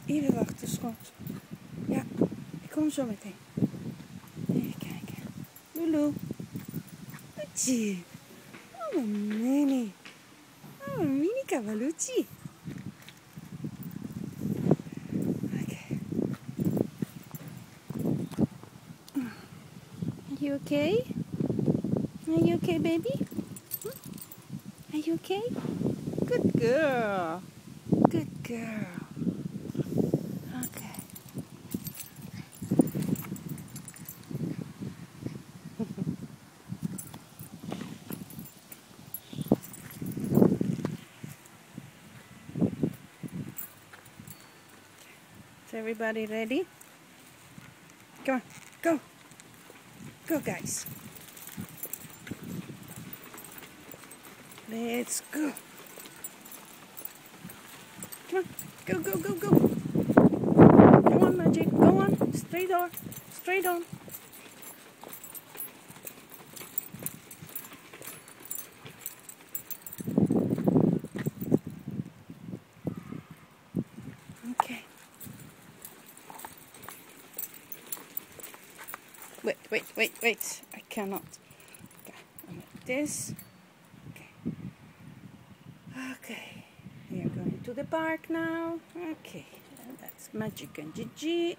Even wachten, schat. Ja, ik kom zo meteen. Even kijken. Lulu. Lucie. Oh, mini. Oh, mini cavalucci. Okay. Are you okay? Are you okay, baby? Are you okay? Good girl. Good girl. Okay. Is everybody ready? Come on, go. Go, guys. Let's go. Come on, go, go, go, go. Come on, Magic, go on. Straight on, straight on. Okay. Wait. I cannot. Okay, I'm like this. Okay. We are going to the park now. Okay. That's Magic and Gigi.